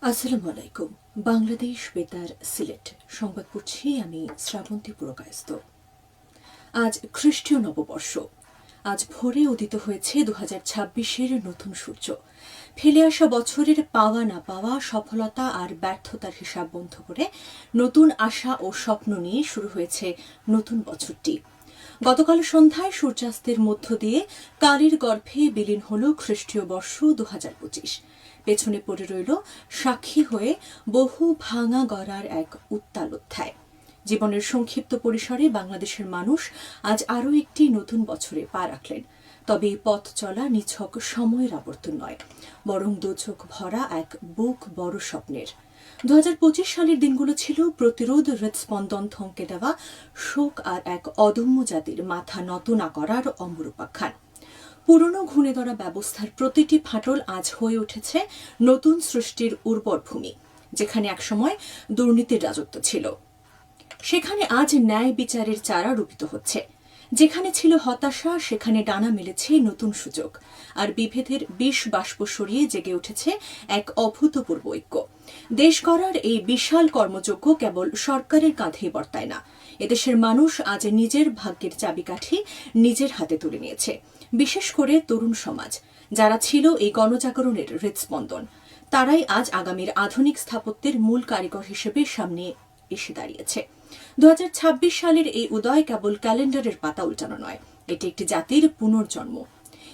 আসসালামু আলাইকুম। বাংলাদেশ বেতার সিলেট সংবাদ পড়ছি আমি শ্রাবন্তী পুরকায়স্থ। আজ খ্রিস্টীয় নববর্ষ। আজ ভোরে উদিত হয়েছে 2026-এর নতুন সূর্য। ফেলে আসা বছরের পাওয়া না পাওয়া, সফলতা আর ব্যর্থতার হিসাব বন্ধ করে নতুন আশা ও স্বপ্ন নিয়ে শুরু হয়েছে নতুন বছরটি। গতকাল সন্ধ্যায় সূর্যাস্তের মধ্য দিয়ে কালের গর্ভে বিলীন হল খ্রিস্টীয় বর্ষ 2025। পেছনে পড়ে রইল সাক্ষী হয়ে বহু ভাঙা গড়ার এক উত্তাল অধ্যায়। জীবনের সংক্ষিপ্ত পরিসরে বাংলাদেশের মানুষ আজ আরও একটি নতুন বছরে পা রাখলেন। তবে এই পথ চলা নিছক সময়ের আবর্তন নয়, বরং দোচোখ ভরা এক বুক বড় স্বপ্নের। 2025 সালের দিনগুলো ছিল প্রতিরোধ, হৃদস্পন্দন থমকে দেওয়া, শোক আর এক অদম্য জাতির মাথা নত না করার অমর উপাখ্যান। পুরনো ঘুণে ধরা ব্যবস্থার প্রতিটি ফাটল আজ হয়ে উঠেছে নতুন সৃষ্টির উর্বর ভূমি। যেখানে একসময় দুর্নীতির রাজত্ব ছিল, সেখানে আজ ন্যায় বিচারের চারা রোপিত হচ্ছে। যেখানে ছিল হতাশা, সেখানে ডানা মেলেছে নতুন সুযোগ। আর বিভেদের বিষ বাষ্প সরিয়ে জেগে উঠেছে এক অভূতপূর্ব ঐক্য। দেশ গড়ার এই বিশাল কর্মযজ্ঞ কেবল সরকারের কাঁধেই বর্তায় না, এদেশের মানুষ আজ নিজের ভাগ্যের চাবিকাঠি নিজের হাতে তুলে নিয়েছে। বিশেষ করে তরুণ সমাজ, যারা ছিল এই গণজাগরণের হৃদস্পন্দন, তারাই আজ আগামীর আধুনিক স্থাপত্যের মূল কারিগর হিসেবে সামনে এসে দাঁড়িয়েছে। 2026 সালের এই উদয় কেবল ক্যালেন্ডারের পাতা উল্টানো নয়, এটি একটি জাতির পুনর্জন্ম।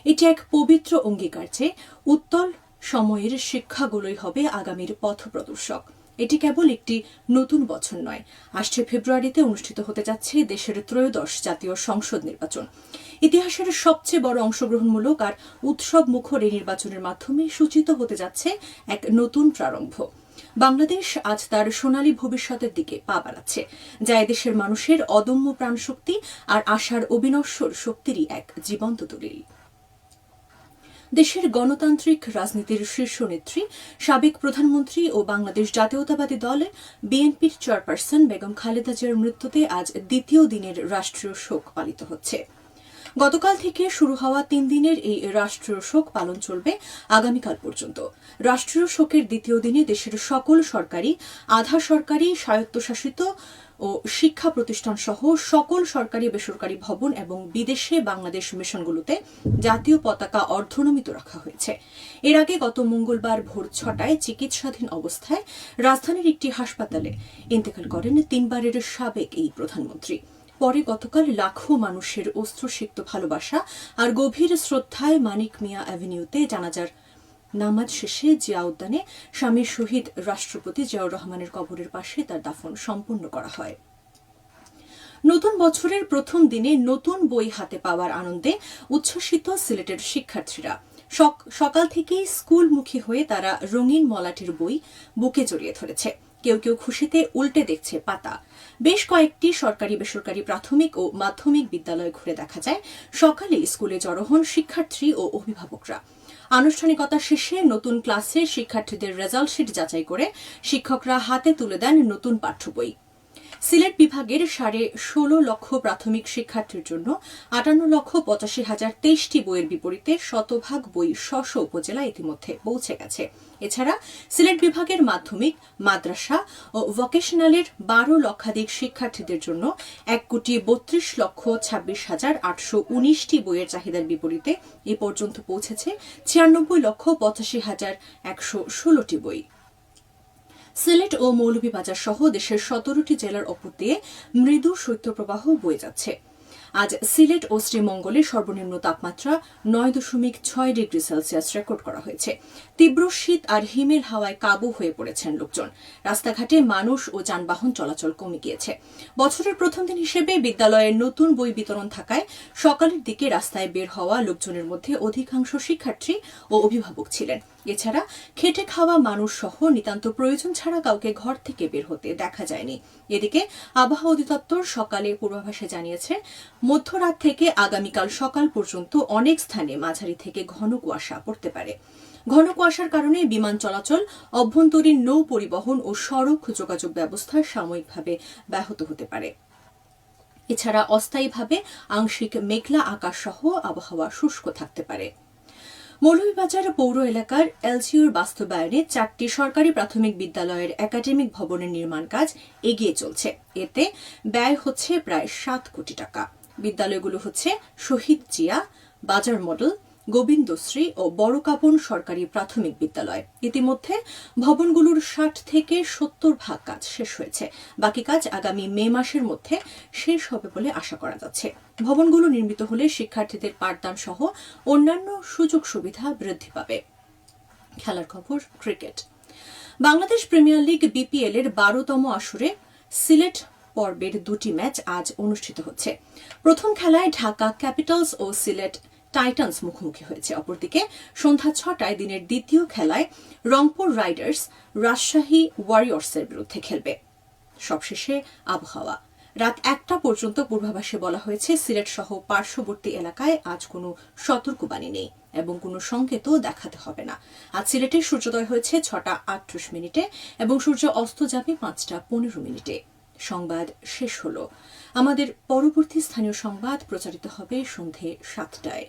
এটি এক পবিত্র অঙ্গীকার যে উত্তল সময়ের শিক্ষাগুলোই হবে আগামীর পথপ্রদর্শক। এটি কেবল একটি নতুন বছর নয়, আসছে ফেব্রুয়ারিতে অনুষ্ঠিত হতে যাচ্ছে দেশের ত্রয়োদশ জাতীয় সংসদ নির্বাচন। ইতিহাসের সবচেয়ে বড় অংশগ্রহণমূলক আর উৎসব মুখর এই নির্বাচনের মাধ্যমে সূচিত হতে যাচ্ছে এক নতুন প্রারম্ভ। বাংলাদেশ আজ তার সোনালী ভবিষ্যতের দিকে পা বাড়াচ্ছে, যা এদেশের মানুষের অদম্য প্রাণশক্তি আর আশার অবিনশ্বর শক্তিরই এক জীবন্ত দলিল। দেশের গণতান্ত্রিক রাজনীতির শীর্ষ নেত্রী, সাবেক প্রধানমন্ত্রী ও বাংলাদেশ জাতীয়তাবাদী দল বিএনপির চেয়ারপারসন বেগম খালেদা জিয়ার মৃত্যুতে আজ দ্বিতীয় দিনের রাষ্ট্রীয় শোক পালিত হচ্ছে। গতকাল থেকে শুরু হওয়া 3 দিনের এই রাষ্ট্রীয় শোক পালন চলবে আগামীকাল পর্যন্ত। রাষ্ট্রীয় শোকের দ্বিতীয় দিনে দেশের সকল সরকারি, আধা সরকারি, স্বায়ত্তশাসিত ও শিক্ষা প্রতিষ্ঠান সহ সকল সরকারি বেসরকারি ভবন এবং বিদেশে বাংলাদেশ মিশনগুলোতে জাতীয় পতাকা অর্ধনমিত রাখা হয়েছে। এর আগে গত মঙ্গলবার ভোর 6টায় চিকিৎসাধীন অবস্থায় রাজধানীর একটি হাসপাতালে ইন্তেকাল করেন 3 বারের সাবেক এই প্রধানমন্ত্রী। পরে গতকাল লাখো মানুষের অশ্রুসিক্ত ভালোবাসা আর গভীর শ্রদ্ধায় মানিক মিয়া অ্যাভিনিউতে জানাজার নামাজ শেষে জিয়া উদ্যানে স্বামীর শহীদ রাষ্ট্রপতি জিয়াউর রহমানের কবরের পাশে তার দাফন সম্পন্ন করা হয়। নতুন বছরের প্রথম দিনে নতুন বই হাতে পাওয়ার আনন্দে উচ্ছ্বসিত সিলেটের শিক্ষার্থীরা। সকাল থেকেই স্কুলমুখী হয়ে তারা রঙিন মলাটের বই বুকে জড়িয়ে ধরেছে। কেউ কেউ খুশিতে উল্টে দেখছে পাতা। বেশ কয়েকটি সরকারি বেসরকারি প্রাথমিক ও মাধ্যমিক বিদ্যালয় ঘুরে দেখা যায় সকালে স্কুলে জড়ো হন শিক্ষার্থী ও অভিভাবকরা। আনুষ্ঠানিকতা শেষে নতুন ক্লাসে শিক্ষার্থীদের রেজাল্ট শিট যাচাই করে শিক্ষকরা হাতে তুলে দেন নতুন পাঠ্য বই। সিলেট বিভাগের 16.5 লক্ষ প্রাথমিক শিক্ষার্থীর জন্য 58,85,023টি বইয়ের বিপরীতে শতভাগ বই স্ব উপজেলায় ইতিমধ্যে পৌঁছে গেছে। এছাড়া সিলেট বিভাগের মাধ্যমিক, মাদ্রাসা ও ভোকেশনালের 12 লক্ষাধিক শিক্ষার্থীদের জন্য 1,32,26,819টি বইয়ের চাহিদার বিপরীতে এ পর্যন্ত পৌঁছেছে 96,85,116টি বই। সিলেট ও মৌলভীবাজার সহ দেশের 17টি জেলার ওপর দিয়ে মৃদু শৈত্যপ্রবাহ বয়ে যাচ্ছে। আজ সিলেট ও শ্রীমঙ্গলে সর্বনিম্ন তাপমাত্রা 9.6 ডিগ্রি সেলসিয়াস রেকর্ড করা হয়েছে। তীব্র শীত আর হিমেল হাওয়ায় কাবু হয়ে পড়েছেন লোকজন। রাস্তাঘাটে মানুষ ও যানবাহন চলাচল কমে গিয়েছে। বছরের প্রথম দিন হিসেবে বিদ্যালয়ের নতুন বই বিতরণ থাকায় সকালের দিকে রাস্তায় বের হওয়া লোকজনের মধ্যে অধিকাংশ শিক্ষার্থী ও অভিভাবক ছিলেন। এছাড়া খেটে খাওয়া মানুষ সহ নিতান্ত প্রয়োজন ছাড়া কাউকে ঘর থেকে বের হতে দেখা যায়নি। এদিকে আবহাওয়া অধিদপ্তর সকালে পূর্বাভাসে জানিয়েছে, মধ্যরাত থেকে আগামীকাল সকাল পর্যন্ত অনেক স্থানে মাঝারি থেকে ঘন কুয়াশা পড়তে পারে। ঘন কুয়াশার কারণে বিমান চলাচল, অভ্যন্তরীণ নৌ পরিবহন ও সড়ক যোগাযোগ ব্যবস্থা সাময়িকভাবে ব্যাহত হতে পারে। এছাড়া অস্থায়ীভাবে আংশিক মেঘলা আকাশ সহ আবহাওয়া শুষ্ক থাকতে পারে। মৌলভীবাজার পৌর এলাকার এলজিওর বাস্তবায়নে 4টি সরকারি প্রাথমিক বিদ্যালয়ের একাডেমিক ভবনের নির্মাণ কাজ এগিয়ে চলছে। এতে ব্যয় হচ্ছে প্রায় 7 কোটি টাকা। বিদ্যালয়গুলো হচ্ছে শহীদ জিয়া, বাজার মডেল, গোবিন্দশ্রী ও বড়কাপন সরকারি প্রাথমিক বিদ্যালয়। ইতিমধ্যে ভবনগুলোর 60 থেকে 70% কাজ শেষ হয়েছে। বাকি কাজ আগামী মে মাসের মধ্যে শেষ হবে বলে আশা করা যাচ্ছে। ভবনগুলো নির্মিত হলে শিক্ষার্থীদের পাঠদান সহ অন্যান্য সুযোগ সুবিধা বৃদ্ধি পাবে। খেলার খবর, cricket. Bangladesh premier league BPL এর 12তম আসরে সিলেট পর্বের 2টি ম্যাচ আজ অনুষ্ঠিত হচ্ছে। প্রথম খেলায় ঢাকা ক্যাপিটালস ও সিলেট টাইটান্স মুখোমুখি হয়েছে। অপরদিকে সন্ধ্যা 6টায় দিনের দ্বিতীয় খেলায় রংপুর রাইডার্স রাজশাহী ওয়ারিয়র্সের বিরুদ্ধে খেলবে। সবশেষে আবহাওয়া। রাত 1টা পর্যন্ত পূর্বাভাসে বলা হয়েছে সিলেট সহ পার্শ্ববর্তী এলাকায় আজ কোনো সতর্কবাণী নেই এবং কোনো সংকেতও দেখাতে হবে না। আজ সিলেটে সূর্যোদয় হয়েছে 6টা 38 মিনিটে এবং সূর্য অস্ত যাবে 5টা 15 মিনিটে। সংবাদ শেষ হলো। আমাদের পরবর্তী স্থানীয় সংবাদ প্রচারিত হবে সন্ধে 7টায়।